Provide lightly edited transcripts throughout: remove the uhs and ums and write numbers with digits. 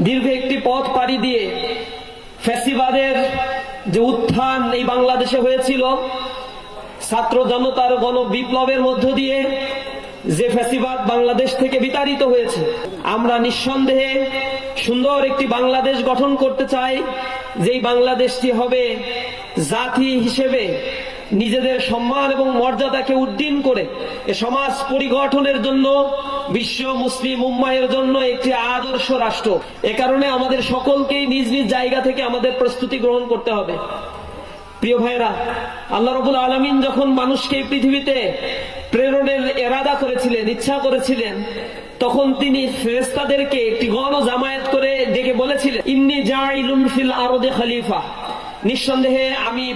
দীর্ঘ একটি পথ পাড়ি দিয়ে ফ্যাসিবাদের যে উত্থান এই বাংলাদেশে হয়েছিল, ছাত্র জনতার গণ বিপ্লবের মধ্য দিয়ে যে ফ্যাসিবাদ বাংলাদেশ থেকে বিতাড়িত হয়েছে, আমরা নিঃসন্দেহে সুন্দর একটি বাংলাদেশ গঠন করতে চাই, যেই বাংলাদেশটি হবে জাতি হিসেবে নিজেদের সম্মান এবং মর্যাদাকে উড্ডীন করে এ সমাজ পরিগঠনের জন্য বিশ্ব মুসলিম উম্মাহের জন্য একটি আদর্শ রাষ্ট্র। এ কারণে আমাদের সকলকেই নিজ নিজ জায়গা থেকে আমাদের প্রস্তুতি গ্রহণ করতে হবে। প্রিয় ভাইরা, আল্লাহ রাব্বুল আলামিন যখন মানুষকে পৃথিবীতে প্রেরণের এরাদা করেছিলেন, ইচ্ছা করেছিলেন, তখন তিনি ফেরেশতাদেরকে একটি গণ জামায়াত করে ডেকে বলেছিলেন, ইন্নী জাইলুন ফিল আরদি খলিফা, নিঃসন্দেহে আমি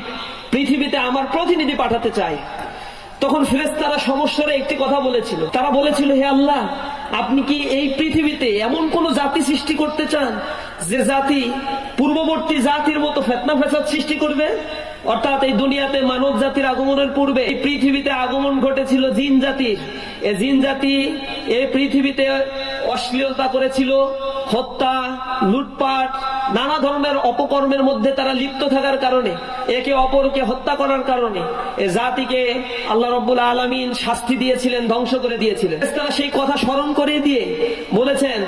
পৃথিবীতে আমার প্রতিনিধি পাঠাতে চাই। তখন ফেরেশতারা সমস্যারে একটি কথা বলেছিল, তারা বলেছিল, হে আল্লাহ, আপনি কি এই পৃথিবীতে এমন কোন জাতি সৃষ্টি করতে চান যে জাতি পূর্ববর্তী জাতির মতো ফিতনা ফাসাদ সৃষ্টি করবে? অর্থাৎ এই দুনিয়াতে মানব জাতির আগমনের পূর্বে এই পৃথিবীতে আগমন ঘটেছিল জিন জাতির। এই জিন জাতি এই পৃথিবীতে অশ্লীলতা করেছিল, হত্যা, লুটপাট, নানা ধরনের অপকর্মের মধ্যে তারা লিপ্ত থাকার কারণে, একে অপরকে হত্যা করার কারণে এই জাতিকে আল্লাহ রাব্বুল আলামিন শাস্তি দিয়েছিলেন, ধ্বংস করে দিয়েছিলেন। তারা সেই কথা স্মরণ করে দিয়ে বলেছেন,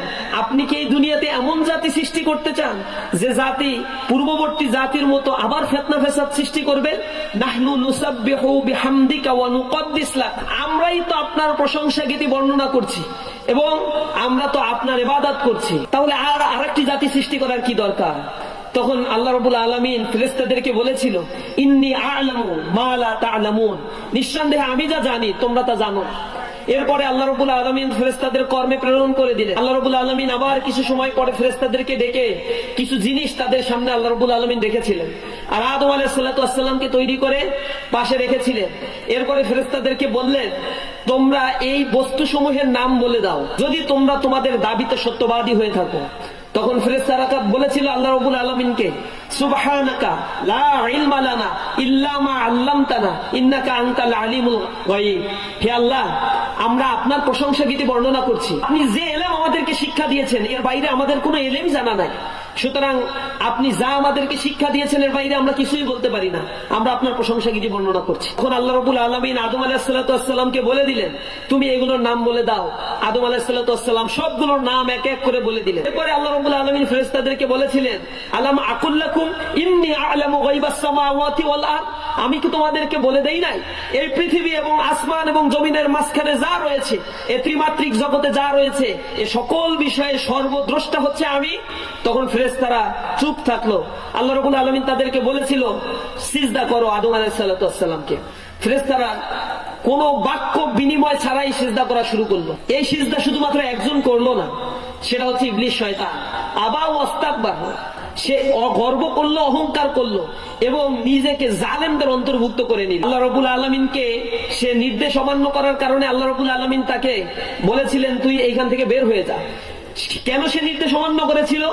আপনি কি এই দুনিয়াতে এমন জাতি সৃষ্টি করতে চান যে জাতি পূর্ববর্তী জাতির মতো আবার ফিতনা ফাসাদ সৃষ্টি করবে? নাহনু নুসাব্বিহু বিহামদিকা ওয়া নুকদ্দিস লাক, আমরাই তো আপনার প্রশংসা গীতি বর্ণনা করছি এবং আমরা তো আপনার ইবাদত করছি, তাহলে আর আরেকটি জাতি সৃষ্টি করার কি দরকার? তখন আল্লাহ রাব্বুল আলামিন ফেরেশতাদেরকে বলেছিল, ইন্নী আ'লামু মা লা তা'লামুন, নিঃসন্দেহে আমি যা জানি তোমরা তা জানো না। এরপরে আল্লাহ রাব্বুল আলামিন ফেরেশতাদের কর্মে প্রেরণ করে দিলেন। আল্লাহ রাব্বুল আলামিন আবার কিছু সময় পরে ফেরেশতাদেরকে ডেকে কিছু জিনিস তাদের সামনে আল্লাহ রাব্বুল আলামিন রেখেছিলেন, আর আদম আলাইহিস সালাতু ওয়াস সালামকে তৈরি করে পাশে রেখেছিলেন। এরপরে ফেরেশতাদেরকে বললেন, তোমরা এই বস্তুসমূহের নাম বলে দাও যদি তোমরা তোমাদের দাবিতে সত্যবাদী হয়ে থাকো। তখন ফেরেশতারা বলেছিল আল্লাহ রাব্বুল আলামিনকে, সুবহানাকা লা ইলমা লানা ইল্লা মা আল্লামতানা ইন্নাকা আনতাল আলিমুল গায়ব, হে আল্লাহ, আমরা আপনার প্রশংসা গীতি বর্ণনা করছি, আপনি যে ইলম আমাদেরকে শিক্ষা দিয়েছেন এর বাইরে আমাদের কোনো ইলম জানা নাই, সুতরাং আপনি যা আমাদেরকে শিক্ষা দিয়েছেন এর বাইরে আমরা কিছুই বলতে পারি না, আমরা আপনার প্রশংসা গীতি বর্ণনা করছি। তখন আল্লাহ রাব্বুল আলামিন আদম আলাইহিস সালাতু ওয়াস সালামকে বলে দিলেন, তুমি এগুলোর নাম বলে দাও। আদম আলাইহিস সালাতু ওয়াস সালাম সবগুলোর নাম এক এক করে বলে দিলেন। এরপরে আল্লাহ রাব্বুল আলামিন ফেরেশতাদেরকে বলেছিলেন, আলাম আকুল লাকুম ইন্নী আ'লামু গায়বাস সামাওয়াতি ওয়াল আরদ, আমি কি তোমাদেরকে বলে দেই নাই এই পৃথিবী এবং আসমান এবং জমিনের মাঝখানে যা রয়েছে, এই ত্রিমাত্রিক জগতে যা রয়েছে, এই সকল বিষয়ে সর্বদ্রষ্টা হচ্ছে আমি? তখন ফেরেশতারা চুপ থাকলো। আল্লাহ রাব্বুল আলামিন তাদেরকে বলেছিল, সিজদা করো আদম আলাইহিস সালাতু ওয়াস সালামকে। ফেরেশতারা কোন বাক্য বিনিময় ছাড়াই সিজদা করা শুরু করলো। এই সিজদা শুধুমাত্র একজন করলো না, সেটা হচ্ছে ইবলিস শয়তান। আবা ওয়াস্তাকবার, সে গর্ব করলো, অহংকার করলো এবং নিজেকে জালেমদের অন্তর্ভুক্ত করে নিল। আল্লাহ রাব্বুল আলামিনকে সে নির্দেশ অমান্য করার কারণে আল্লাহ রাব্বুল আলামিন তাকে বলেছিলেন, তুই এইখান থেকে বের হয়ে যা। কেন সে নির্দেশ অমান্য করেছিল?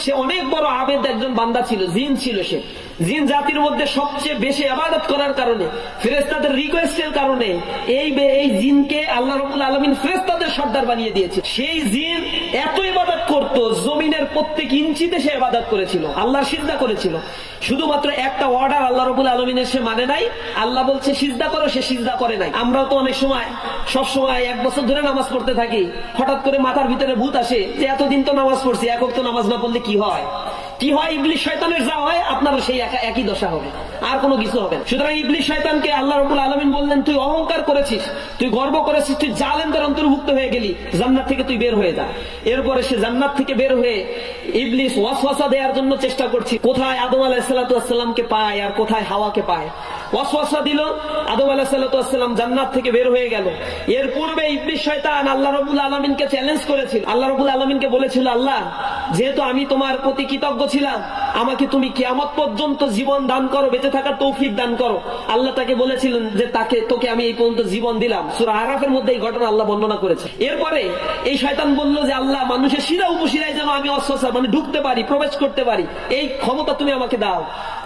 সে অনেক বড় আবেদ একজন বান্দা ছিল, জিন ছিল। সে জিন জাতির মধ্যে সবচেয়ে বেশি ইবাদত করার কারণে, ফেরেশতাদের রিকোয়েস্টের কারণে এই জিনকে আল্লাহ রাব্বুল আলামিন ফেরেশতাদের সর্দার বানিয়ে দিয়েছে। সেই জিন এত ইবাদত করত, জমিনের প্রত্যেক ইঞ্চিতে সে ইবাদত করেছিল, আল্লাহর সিজদা করেছিল। শুধুমাত্র একটা অর্ডার আল্লাহ রাব্বুল আলামিনের সে মানে নাই। আল্লাহ বলছে সিজদা করো, সে সিজদা করে নাই। আমরাও তো অনেক সময়, সব সময় 1 বছর ধরে নামাজ পড়তে থাকি, হঠাৎ করে মাথার ভিতরে ভূত আসে যে এতদিন তো নামাজ পড়ছি, এক ওয়াক্ত নামাজ না পড়লে কি হয়? কি হয়? ইবলিস শয়তানের যা হয় আপনারও সেই একই দশা হবে, আর কোনো কিছু হবে না। সুতরাং ইবলিস শয়তানকে আল্লাহ রাব্বুল আলামিন বললেন, তুই অহংকার করেছিস, তুই গর্ব করেছিস, তুই জালেমদের অন্তর্ভুক্ত হয়ে গেলি, জান্নাত থেকে তুই বের হয়ে যা। এরপরে সে জান্নাত থেকে বের হয়ে ইবলিস ওয়াসওয়াসা দেওয়ার জন্য চেষ্টা করছে, কোথায় আদম আলাইহিস সালাতু ওয়াস সালামকে পায় আর কোথায় হাওয়াকে পায়। ওয়াসওয়াসা দিল, আদম আলাইহিস সালাতু ওয়াস সালাম জান্নাত থেকে বের হয়ে গেল। এর পূর্বে ইবলিস শয়তান আল্লাহ রাব্বুল আলামিনকে চ্যালেঞ্জ করেছিল। আল্লাহ রাব্বুল আলামিনকে বলেছিল, আল্লাহ, যেহেতু আমি তোমার প্রতি কৃতজ্ঞ ছিলাম, আমাকে তুমি কিয়ামত পর্যন্ত জীবন দান করো, বেঁচে থাকার তৌফিক দান করো। আল্লাহ তাকে বলেছিলেন যে তোকে আমি এই পর্যন্ত জীবন দিলাম। সূরা আরাফের মধ্যে এই ঘটনা আল্লাহ বর্ণনা করেছে। এরপরে এই শয়তান বলল যে আল্লাহ, মানুষের শিরা উপশিরায় যেন আমি অস্বসা মানে ঢুকতে পারি, প্রবেশ করতে পারি, এই ক্ষমতা তুমি আমাকে দাও।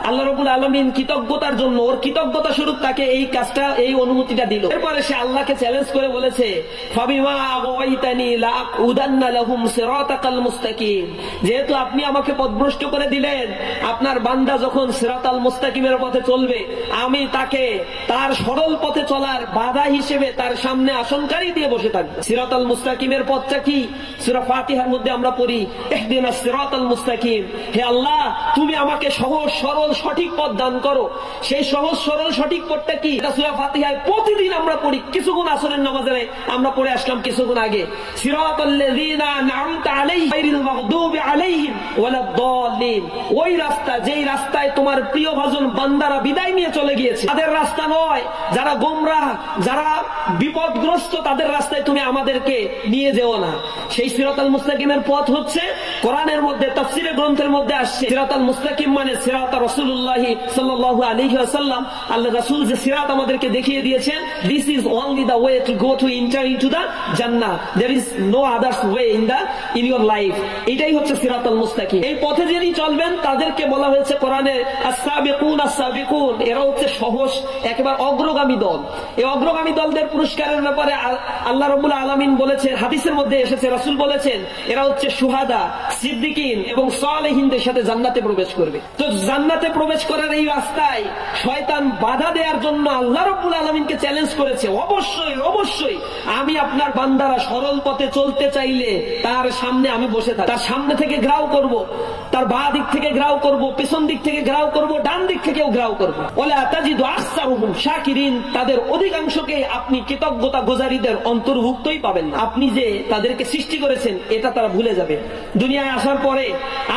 আল্লাহ রাব্বুল আলামিন কৃতজ্ঞতার জন্য, ওর কৃতজ্ঞতা স্বরূপ তাকে এই কাজটা, এই অনুমতিটা দিল। এরপরে সে আল্লাহকে চ্যালেঞ্জ করে বলেছে, ফাবিমা আগাওয়াইতানি লাআকুদান্না লাহুম সিরাতাকাল মুস্তাকিম, যেহেতু আপনি আমাকে পথভ্রষ্ট করে দিলেন, আপনার বান্দা যখন সিরাতাল মুস্তাকিমের পথে চলবে, আমি তাকে তার সরল পথে চলার বাধা হিসেবে তার সামনে আসনকারী দিয়ে বসে থাকবো। সিরাতাল মুস্তাকিমের পথটা কি? সূরা ফাতিহার মধ্যে আমরা পড়ি, ইহদিনাস সিরাতাল মুস্তাকিম, হে আল্লাহ তুমি আমাকে সহজ সরল সঠিক পথ দান করো। সেই সহজ সরল সঠিক পথটা কি? এটা সূরা ফাতিহায় প্রতিদিন আমরা পড়ি। কিছুক্ষণ আসরের নামাজে আমরা পড়ে আসলাম কিছুক্ষণ আগে, সিরাতাল্লাযীনা আন'আমতা আলাইহিম গায়রিল মাগদুবি আলাইহিম ওয়ালাদ-দাল্লিন, ওই রাস্তা যেই রাস্তায় তোমার প্রিয় ভাজন বান্দারা বিদায় নিয়ে চলে গিয়েছে, তাদের রাস্তা নয়। যারা গোমরাহ, যারা বিপদগ্রস্ত, তাদের রাস্তায় তুমি আমাদেরকে নিয়ে যেও না। সেই সিরাতাল মুস্তাকিমের পথ হচ্ছে কোরআনের মধ্যে, তাফসীরের গ্রন্থের মধ্যে আসছে, সিরাতাল মুস্তাকিম মানে সিরাত রাসূলুল্লাহ সাল্লাল্লাহু আলাইহি ওয়াসাল্লাম। আল্লাহ রাসূল যে সিরাত আমাদেরকে দেখিয়ে দিয়েছেন, this is only the way to go to enter into the জান্নাহ, there is no others way in your life. এটাই হচ্ছে সিরাতাল মুস্তাকিম। এই পথে যিনি চলবেন তাদেরকে বলা হয়েছে কোরআনে আস-সাবিকুন আস-সাবিকুন, এরা হচ্ছে সহজ একেবারে অগ্রগামী দল। এই অগ্রগামী দলদের পুরস্কারের ব্যাপারে আল্লাহ রাব্বুল আলামিন বলেছেন, হাদিসের মধ্যে এসেছে, রাসূল বলেছেন এরা হচ্ছে শুহাদা, সিদ্দিকিন এবং সালেহিনদের সাথে জান্নাতে প্রবেশ করবে। তো জান্নাতে প্রবেশ করার এই রাস্তায় শয়তান বাধা দেওয়ার জন্য আল্লাহ রাব্বুল আলামিনকে চ্যালেঞ্জ করেছে, অবশ্যই অবশ্যই আমি আপনার বান্দারা সরল পথে চলতে চাইলে তার সামনে আমি বসে থাকি, তার সামনে থেকে ঘেরাও করব, তার বাঁ দিক থেকে ঘেরাও করব, পেছন দিক থেকে ঘেরাও করব, ডান দিক থেকেও ঘেরাও করব। ওয়ালা তাজিদু আকসারুহুম শাকিরিন, তাদের অধিকাংশকে আপনি কৃতজ্ঞতা গুজারীদের অন্তর্ভুক্তই পাবেন না। আপনি যে তাদেরকে সৃষ্টি করেছেন এটা তারা ভুলে যাবে। দুনিয়ায় আসার পরে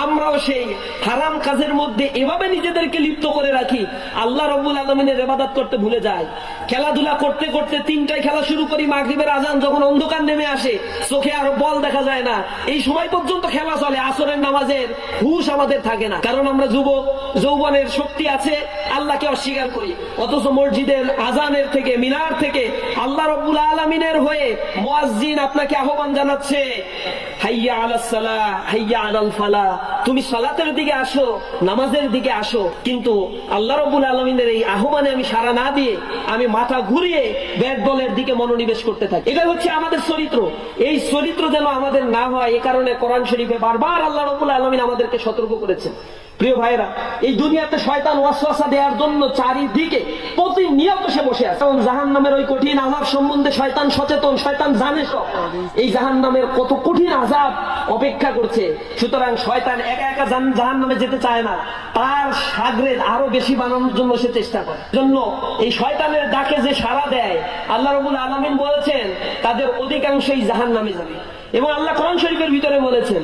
আমরাও সেই হারাম কাজের মধ্যে এভাবে নিজেদেরকে লিপ্ত করে রাখি, আল্লাহ রাব্বুল আলামিনের ইবাদত করতে ভুলে যায়। খেলাধুলা করতে করতে 3টায় খেলা শুরু করি, মাগরিবের আজান যখন অন্ধকার নেমে আসে, চোখে আর বল দেখা যায় না, এই সময় পর্যন্ত খেলা চলে। আসরের নামাজের হুঁশ আমাদের থাকে না, কারণ আমরা যুবক, যৌবনের শক্তি আছে, আল্লাহকে অস্বীকার করি। অথচ মসজিদের আজানের থেকে, মিনার থেকে আল্লাহ রাব্বুল আলামিনের হয়ে মুয়াজ্জিন আপনাকে আহ্বান জানাচ্ছে, হাইয়া আলাস সালাহ হাইয়া আলাল ফালাহ, তুমি সালাতের দিকে আসো, নামাজের দিকে আসো। কিন্তু আল্লাহ রাব্বুল আলামিনের এই আহ্বানে আমি সাড়া না দিয়ে আমি মাথা ঘুরিয়ে ব্যাট বলের দিকে মনোনিবেশ করতে থাকি। এটা হচ্ছে আমাদের চরিত্র। এই চরিত্র যেন আমাদের না হয়, এ কারণে কোরআন শরীফে বারবার আল্লাহ রাব্বুল আলামিন আমাদেরকে সতর্ক করেছেন। প্রিয় ভাইরা, এই দুনিয়াতে শয়তান ওয়াসওয়াসা দেওয়ার জন্য চারিদিকে প্রতিনিয়ত সে বসে আছে। এবং জাহান্নামের ওই কঠিন আযাব সম্বন্ধে শয়তান সচেতন, শয়তান জানে সব, এই জাহান্নামের কত কঠিন আযাব অপেক্ষা করছে। সুতরাং শয়তান একা একা জাহান্নামে যেতে চায় না, তার শাগরেদ আরো বেশি বানানোর জন্য সে চেষ্টা করে। জন্য এই শয়তানের ডাকে যে সাড়া দেয়, আল্লাহ রাব্বুল আলামিন বলেছেন তাদের অধিকাংশই জাহান্নামে যাবে। এবং আল্লাহ কোরআন শরীফের ভিতরে বলেছেন,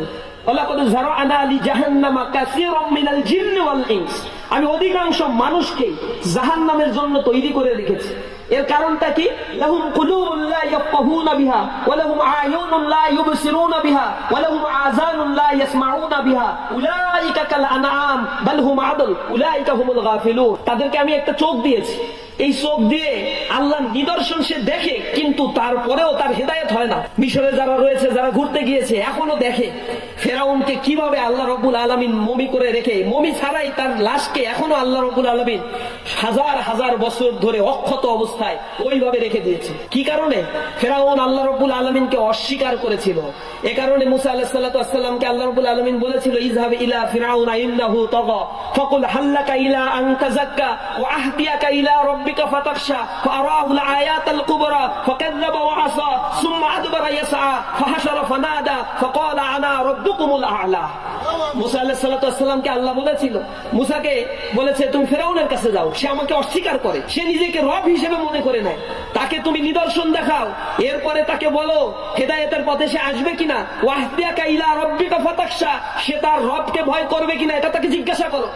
আমি অধিকাংশ মানুষকে জাহান্নামের জন্য তৈরি করে রেখেছি। এর কারণটা কি? লাহুম কুলুবুন লা ইয়াফকাহুনা বিহা ওয়া লাহুম আয়ুনুন লা ইউবসিরুনা বিহা ওয়া লাহুম আযানুন লা ইয়াসমাউনা বিহা উলাইকা কাল আনআম বাল হুম আদল উলাইকা হুমুল গাফিলুন। তাদেরকে আমি একটা চোখ দিয়েছি, এই চোখ দিয়ে আল্লাহর নিদর্শন সে দেখে, কিন্তু তারপরেও তার হেদায়েত হয় না। মিশরে যারা রয়েছে, যারা ঘুরতে গিয়েছে, এখনো দেখে ফেরাউনকে কিভাবে আল্লাহ রাব্বুল আলামিন মমি করে রেখে, মমি ছাড়াই তার লাশকে এখনো আল্লাহ রাব্বুল আলামিন হাজার হাজার বছর ধরে অক্ষত অবস্থায় ওইভাবে রেখে দিয়েছে। কি কারণে? ফেরাউন আল্লাহ রাব্বুল আলামিনকে অস্বীকার করেছিল। এ কারণে মুসা আলাইহিস সালাতু ওয়াস সালামকে আল্লাহ রাব্বুল আলামিন বলেছিল, ইযহাব ইলা ফিরাউনা ইন্নাহু তাগা ফাকুল হাল্লাকা ইলা আন তাযাক্কা ওয়া আহদিয়াকা ইলা রাব্বিকা ফাতাখশা ফাআরাহুল আয়াতাল কুবরা ফাকাযযাবা ওয়া আসা সুম্মা আদবারা ইয়াসআ ফাহাশারা ফানাদা ফাকালা আনা রাব্বুকুমুল আ'লা। মুসা আলাইহিস সালাতু ওয়াস সালামকে আল্লাহ বলেছিল, মুসাকে বলেছে তুমি ফেরাউনের কাছে যাও, সে আমাকে অস্বীকার করে, সে নিজেকে রব হিসেবে মনে করে নেয়, তাকে তুমি নিদর্শন দেখাও, এরপরে তাকে বলো হেদায়েতের পথে সে আসবে কিনা, ওয়াহদিয়াকা ইলা রাব্বিকা ফাতাখশা, সে তার রবকে ভয় করবে কিনা এটা তাকে জিজ্ঞাসা করো।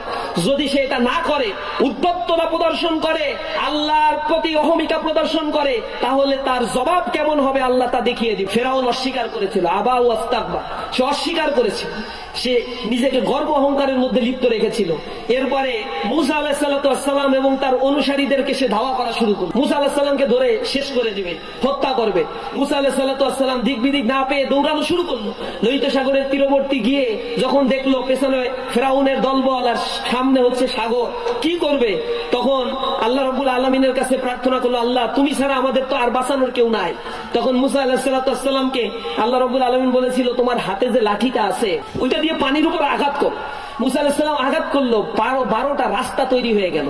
যদি সে এটা না করে, উদ্ধত্ততা প্রদর্শন করে, আল্লাহর প্রতি অহমিকা প্রদর্শন করে, তাহলে তার জবাব কেমন হবে আল্লাহ তা দেখিয়ে দিবে। ফেরাউন অস্বীকার করেছিল, আবা ওয়াস্তাকবার, সে অস্বীকার করেছে, সে নিজেকে গর্ব অহংকারের মধ্যে লিপ্ত রেখেছিল। এরপরে মুসা আলাইহিসসালাম এবং তার অনুসারীদেরকে সে ধাওয়া করা শুরু করল। মুসা আলাইহিসসালামকে ধরে শেষ করে দিবে, হত্যা করবে। মুসা আলাইহিসসালাম দিক বিদিক না পেয়ে দৌড়ানো শুরু করলো। লোহিত সাগরের তীরবর্তী গিয়ে যখন দেখলো পেছনে ফেরাউনের দলবল আর সামনে হচ্ছে সাগর, কি করবে? তখন আল্লাহ রাব্বুল আলামিনের কাছে প্রার্থনা করলো, আল্লাহ তুমি ছাড়া আমাদের তো আর বাঁচানোর কেউ নাই। তখন মুসা আলাইহিসসালামকে আল্লাহ রাব্বুল আলামিন বলেছিল, তোমার হাতে যে লাঠিটা আছে ওইটা দিয়ে পানির উপর আঘাত করো। মুসা আলাইহিস সালাম আঘাত করলো, 12টা রাস্তা তৈরি হয়ে গেল।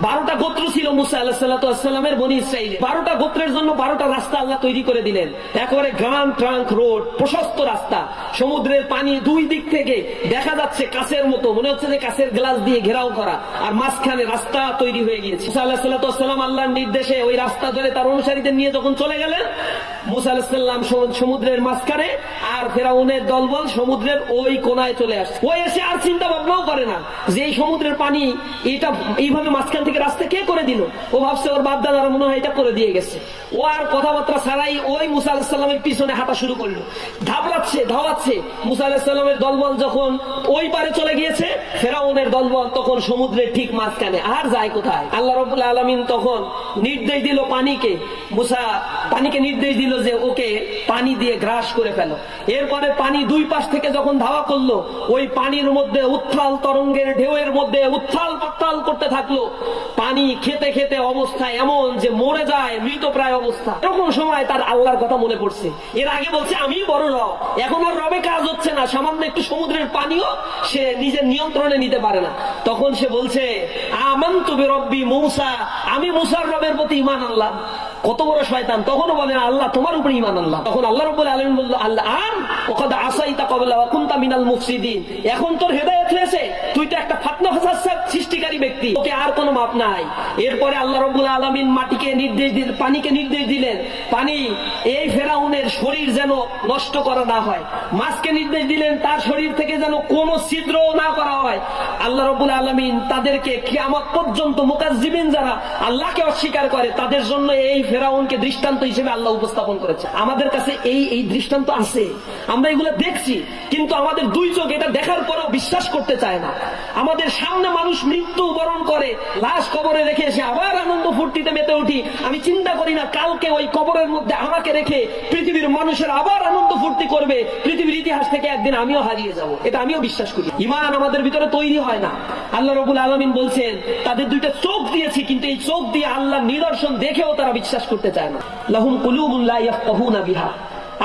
12টা গোত্র ছিল মুসা আলাইহিস সালামের বনি ইসরাইলে। 12টা গোত্রের জন্য 12টা রাস্তা আল্লাহ তৈরি করে দিলেন। একেবারে গ্রান্ড ট্রাঙ্ক রোড, প্রশস্ত রাস্তা। সমুদ্রের পানি দুই দিক থেকে দেখা যাচ্ছে কাছের মতো, মনে হচ্ছে যে কাছের গ্লাস দিয়ে ঘেরাও করা, আর মাঝখানে রাস্তা তৈরি হয়ে গিয়েছে। মুসা আলাইহিস সালাম আল্লাহর নির্দেশে ওই রাস্তা ধরে তার অনুসারীদের নিয়ে যখন চলে গেলেন, মুসা আলাইহিস সালাম সমুদ্রের মাঝখানে, আর ফেরাউনের দলবল সমুদ্রের ওই কোনায় চলে আসছে। ওই এসে আর চিন্তা ভাবনাও করে না যে এই সমুদ্রের পানি এটা এইভাবে মাঝখান থেকে রাস্তা কে করে দিল। ও ভাবছে ওর বাপ দাদারা মনে হয় এটা করে দিয়ে গেছে। ও আর কথাবার্তা ছাড়াই ওই মুসা আলাইহিস সালামের পিছনে হাঁটা শুরু করলো, ধাওয়াচ্ছে। মুসা আলাইহিস সালামের দলবল যখন ওই পারে চলে গিয়েছে, ফেরাউনের দলবল তখন সমুদ্রের ঠিক মাঝখানে। আর যায় কোথায়? আল্লাহ রাব্বুল আলামিন তখন নির্দেশ দিল পানিকে নির্দেশ দিল যে ওকে পানি দিয়ে গ্রাস করে ফেলো। এরপরে পানি দুই পাশ থেকে যখন ধাওয়া করলো, ওই পানির মধ্যে উত্থাল তরঙ্গের ঢেউয়ের মধ্যে উত্থাল পাত্তাল করতে থাকলো। পানি খেতে খেতে অবস্থা এমন যে মরে যায়, মৃতপ্রায় অবস্থা। এরকম সময় তার আল্লাহর কথা মনে পড়ছে। এর আগে বলছে আমি বড় রব, এখন আর রবে কাজ হচ্ছে না, সামান্য একটু সমুদ্রের পানিও সে নিজের নিয়ন্ত্রণে নিতে পারে না। তখন সে বলছে আমানতু বিরব্বি মূসা, আমি মূসার রবের প্রতি ঈমান আনলাম। কত বড় শয়তান! তখনও বলে আল্লাহ তোমার উপরে ঈমান আনলাম। তখন আল্লাহ রাব্বুল আলামিন বলল, আল্লাহ ওয়াকাদ আসাইতা ক্বাবলা ওয়া কুনতা মিনাল মুফসিদিন, এখন তোর হেদায়েত হয়েছে, তুই তো একটা ফাতনা ফাসাদ সৃষ্টিকারী ব্যক্তি, তোকে আর কোনো মাপ নাই। এরপরে আল্লাহ রাব্বুল আলামিন পানিকে নির্দেশ দিলেন, পানি এই ফেরাউনের শরীর যেন নষ্ট করা না হয়। মাছকে নির্দেশ দিলেন তার শরীর থেকে যেন কোনো ছিদ্র না করা হয়। আল্লাহ রাব্বুল আলামিন তাদেরকে কিয়ামত পর্যন্ত মুকাজ্জিবিন যারা আল্লাহকে অস্বীকার করে তাদের জন্য এই ফেরাউনকে দৃষ্টান্ত হিসেবে আল্লাহ উপস্থাপন করেছে। আমাদের কাছে এই দৃষ্টান্ত আছে, আমরা এগুলো দেখছি, কিন্তু আমাদের দুই চোখ এটা দেখার পরেও বিশ্বাস করতে চায় না। আমাদের সামনে মানুষ মৃত্যু বরণ করে, লাশ কবরে রেখে এসে আবার আনন্দ ফুর্তিতে মেতে উঠি। আমি চিন্তা করি না কালকে ওই কবরের মধ্যে আমাকে রেখে পৃথিবীর মানুষের আবার আনন্দ ফুর্তি করবে, পৃথিবীর ইতিহাস থেকে একদিন আমিও হারিয়ে যাব, এটা আমিও বিশ্বাস করি। ঈমান আমাদের ভিতরে তৈরি হয় না। আল্লাহ রাব্বুল আলামিন বলছেন তাদের দুইটা চোখ দিয়েছি, কিন্তু এই চোখ দিয়ে আল্লাহর নিদর্শন দেখেও তারা বিশ্বাস করতে চায় না। লাহুম কুলুবুন লা ইয়াফকাহুনা বিহা,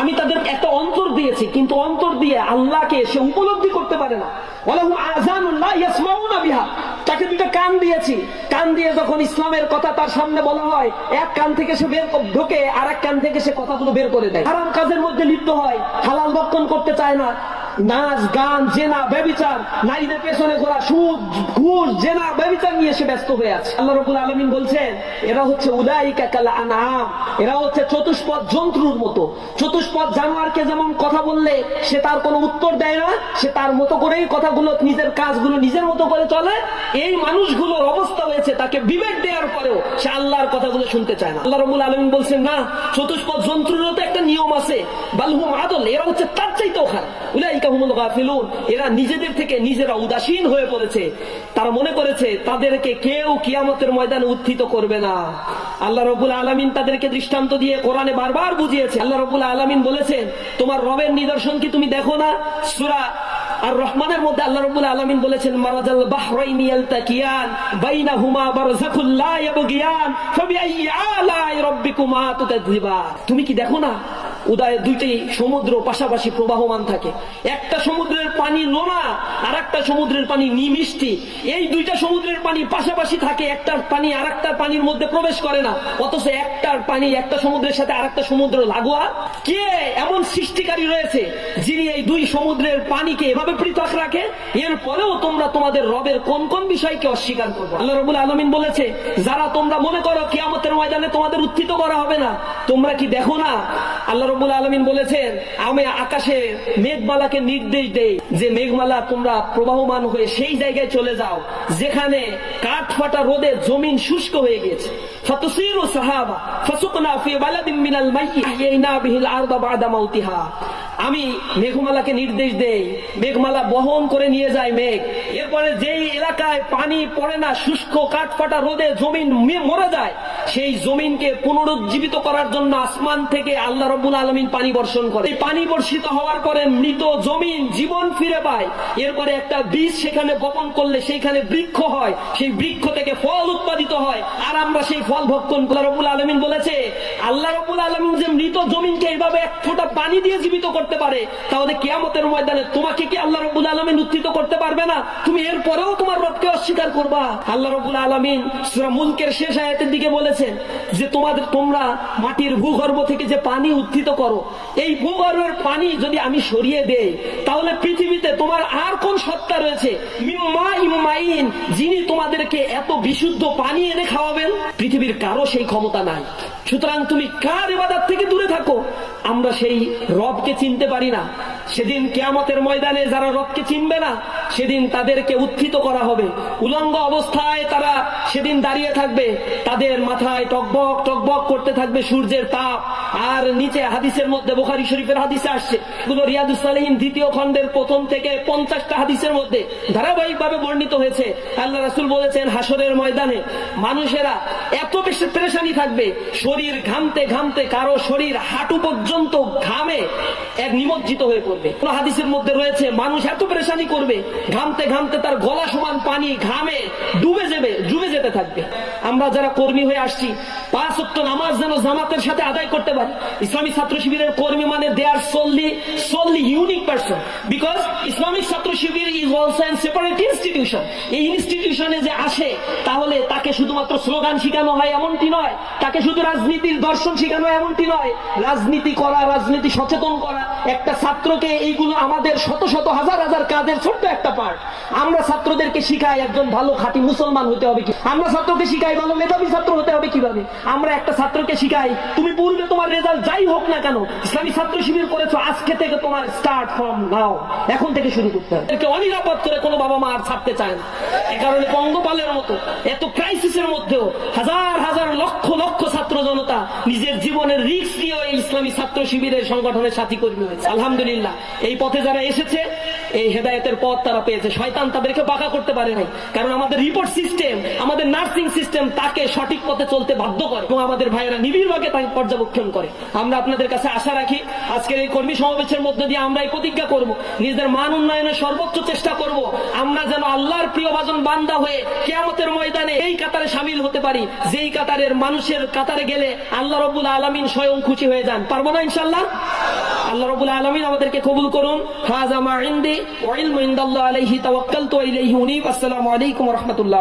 আমি তাদের একটা অন্তর দিয়েছি, কিন্তু অন্তর দিয়ে আল্লাহকে সে উপলব্ধি করতে পারে না। ওয়ালাহুম আযানুন লা ইয়াসমাউনা বিহা, তাকে দুটো কান দিয়েছি, কান দিয়ে যখন ইসলামের কথা তার সামনে বলা হয়, এক কান থেকে সে ঢোকে, আর এক কান থেকে সে কথাগুলো বের করে দেয়। হারাম কাজের মধ্যে লিপ্ত হয়, হালাল ভক্ষণ করতে চায় না, নাচ গান জেনা ব্যভিচার, নারীদের পেছনে ঘোরা, সুদ ঘুষ জেনা ব্যভিচার নিয়ে সে ব্যস্ত হয়ে আছে। আল্লাহ রাব্বুল আলামিন বলছেন এরা হচ্ছে উলাইকা কাল আনআম, এরা হচ্ছে চতুষ্পদ জন্তুর মতো। চতুষ্পদ জানোয়ারকে যেমন কথা বললে সে তার কোনো উত্তর দেয় না, সে তার মতো করেই কথাগুলো নিজের কাজগুলো নিজের মতো করে চলে। এই মানুষগুলোর অবস্থা হয়েছে তাকে বিবেক দেওয়ার পরেও সে আল্লাহর কথাগুলো শুনতে চায় না। আল্লাহ রাব্বুল আলামিন বলছেন না, চতুষ্পদ জন্তুরও তো একটা নিয়ম আছে, বালহুম আদল, এরা হচ্ছে তার চাইতেও খারাপ। উলাইকা হুমুল গাফিলুন, এরা নিজেদের থেকে নিজেরা উদাসীন হয়ে পড়েছে। তারা মনে করেছে তাদেরকে কেউ কিয়ামতের ময়দানে উত্থিত করবে না। আল্লাহ রাব্বুল আলামিন তাদেরকে দৃষ্টান্ত দিয়ে কোরআনে বারবার বুঝিয়েছে। আল্লাহ রাব্বুল আলামিন বলেছেন তোমার রবের নিদর্শন কি তুমি দেখো না? সূরা আর রহমানের মধ্যে আল্লাহ রাব্বুল আলামিন বলেছেন মারাজাল বাহরাইনি ইয়ালতাকিয়ান বাইনাহুমা বারযাখুল লা ইয়াবগিয়ান ফাবিআইয়ি আলাই রাব্বিকুমা তুকাযযিবান, তুমি কি দেখো না উদয় দুইটি সমুদ্র পাশাপাশি প্রবাহমান থাকে, একটা সমুদ্রের পানি নোনা আর একটা সমুদ্রের পানি মিষ্টি, এই দুইটা সমুদ্রের পানি পাশাপাশি থাকে, একটার পানি আর একটা পানির মধ্যে প্রবেশ করে না, অথচ একটার পানি একটা সমুদ্রের সাথে আর একটা সমুদ্র লাগোয়া। কে এমন সৃষ্টিকারী রয়েছে যিনি এই দুই সমুদ্রের পানিকে এভাবে পৃথক রাখে? এরপরেও তোমরা তোমাদের রবের কোন কোন বিষয়কে অস্বীকার করবে? আল্লাহ রাব্বুল আলামিন বলেছে যারা তোমরা মনে করো কিয়ামতের ময়দানে তোমাদের উত্থিত করা হবে না, তোমরা কি দেখো না আল্লাহ রাব্বুল আলামিন বলেছেন, আমি আকাশে মেঘমালাকে নির্দেশ দেই যে মেঘমালা তোমরা প্রবাহমান হয়ে সেই জায়গায় চলে যাও যেখানে কাঠ ফাটা রোদে জমিন শুষ্ক হয়ে গেছে। ফাতুসিরু সাহাবা ফাসুকনা ফি বালাদিন মিনাল মাইয়্যিত আহইনা বিহিল আরদা বা'দা মাউতিহা। আমি মেঘমালাকে নির্দেশ দেই, মেঘমালা বহন করে নিয়ে যায় মেঘ। এরপরে যেই এলাকায় পানি পড়ে না, শুষ্ক কাঠ ফাটা রোদে জমিন মরে যায়, সেই জমিনকে পুনরুজ্জীবিত করার জন্য আসমান থেকে আল্লাহ রাব্বুল আলামিন পানি বর্ষণ করে। এই পানি বর্ষিত হওয়ার পরে মৃত জমিন জীবন ফিরে পায়। এরপরে একটা বীজ সেখানে বপন করলে সেইখানে বৃক্ষ হয়, সেই বৃক্ষ থেকে ফল উৎপাদিত হয়, আর আমরা সেই ফল ভক্ষণ করি। আল্লাহ রাব্বুল আলামিন বলেছে, আল্লাহ রাব্বুল আলামিন যে মৃত জমিনকে এইভাবে এক ফোঁটা পানি দিয়ে জীবিত করতে পারে, তাহলে কিয়ামতের ময়দানে তোমাকে কি আল্লাহ রাব্বুল আলামিন উত্থিত করতে পারবে না? তুমি এরপরেও তোমার রবকে অস্বীকার করবা? আল্লাহ রাব্বুল আলামিন সূরা মুলকের শেষ আয়াতের দিকে বলেছেন যে তোমরা মাটির ভূগর্ভ থেকে যে পানি উত্থিত করো, এই ভূগর্ভের পানি যদি আমি সরিয়ে দেই, তাহলে পৃথিবীতে তোমার আর কোন সত্তা রয়েছে মিম্মা ইম্মাইন, যিনি তোমাদেরকে এত বিশুদ্ধ পানি এনে খাওয়াবেন? পৃথিবীর কারো সেই ক্ষমতা নাই। সুতরাং তুমি কার ইবাদত থেকে দূরে থাকো? আমরা সেই রবকে চিনতে পারি না। সেদিন কিয়ামতের ময়দানে যারা রবকে চিনবে না, সেদিন তাদেরকে উত্থিত করা হবে। উলঙ্গ অবস্থায় তারা সেদিন দাঁড়িয়ে থাকবে, তাদের মাথায় টকবক টকবক করতে থাকবে সূর্যের তাপ। আর নিচে হাদিসের মধ্যে, বুখারী শরীফের হাদিসে আসছে, এগুলো রিয়াদুস সালিহিন 2য় খণ্ডের 1ম থেকে 50টা হাদিসের মধ্যে ধারাবাহিকভাবে বর্ণিত হয়েছে। আল্লাহ রাসূল বলেছেন, হাসরের ময়দানে মানুষেরা এত বেশি পেরেশানি থাকবে, শরীর ঘামতে ঘামতে কারো শরীর হাঁটু পর্যন্ত ঘামে এক নিমজ্জিত হয়ে পড়বে। কোন হাদিসের মধ্যে রয়েছে মানুষ এত পেরেশানি করবে, ঘামতে ঘামতে তার গলা সমান পানি ঘামে ডুবে যেতে থাকবে। আমরা যারা কর্মী হয়ে আসছি, 5 ওয়াক্ত নামাজ যেন জামাতের সাথে আদায় করতে পারি। ইসলামী ছাত্র শিবিরের কর্মী মানে দে আর solely unique person, because Islamic ছাত্র শিবির is also a separate institution. এই ইনস্টিটিউশনে যে আসে, তাহলে তাকে শুধুমাত্র স্লোগান শেখানো হয় এমনটি নয়, তাকে শুধু রাজনীতির দর্শন শেখানো এমনটি নয়, রাজনীতি করা, রাজনীতি সচেতন করা একটা ছাত্রকে, এইগুলো আমাদের শত শত হাজার হাজার কাজের ছোট্ট একটা পার্ট। আমরা ছাত্রদেরকে শিখাই একজন ভালো খাঁটি মুসলমান হতে হবে কি, আমরা ছাত্রকে শিখাই ভালো মেধাবী ছাত্র হতে হবে কিভাবে। আমরা একটা ছাত্রকে শিখাই, তুমি পূর্বে তোমার রেজাল্ট যাই হোক না কেন, ইসলামী ছাত্র শিবির করেছো, আজকে থেকে তোমার স্টার্ট ফ্রম নাও, এখন থেকে শুরু করতে হবে। একে অনিরাপদ করে কোনো বাবা মা আর ছাড়তে চায় না। এ কারণে পঙ্গপালের মতো এত ক্রাইসিসের মধ্যেও হাজার হাজার লক্ষ লক্ষ ছাত্র জনতা নিজের জীবনের রিস্ক নিয়ে এই ইসলামী ছাত্র শিবিরের সংগঠনের সাথী কর্মী হয়েছে। আলহামদুলিল্লাহ, এই পথে যারা এসেছে, এই হেদায়েতের পথ তারা পেয়েছে। শয়তান তাদেরকে বাঁকা করতে পারে নাই, কারণ আমাদের রিপোর্ট সিস্টেম, আমাদের নার্সিং সিস্টেম তাকে সঠিক পথে চলতে বাধ্য করে, এবং আমাদের ভাইয়েরা নিবিড়ভাবে তাকে পর্যবেক্ষণ করে। আমরা আপনাদের কাছে আশা রাখি, আজকের এই কর্মী সমাবেশের মধ্যে দিয়ে আমরা এই প্রতিজ্ঞা করব, নিজেদের মান উন্নয়নের সর্বোচ্চ চেষ্টা করব, আমরা যেন আল্লাহর প্রিয়ভাজন বান্দা হয়ে কিয়ামতের ময়দানে এই কাতারে শামিল হতে পারি, যেই কাতারের মানুষের কাতারে গেলে আল্লাহ রাব্বুল আলামিন স্বয়ং খুশি হয়ে যান। পারবো না ইনশাআল্লাহ? আল্লাহ রাব্বুল আলামিন আমাদেরকে কবুল করুন। হাযা মা ইনদি ওয়া ইলমু ইনদাল্লাহি আলাইহি তাওয়াক্কালতু ওয়া ইলাইহি উনীব। আসসালামু আলাইকুম ওয়া রাহমাতুল্লাহ।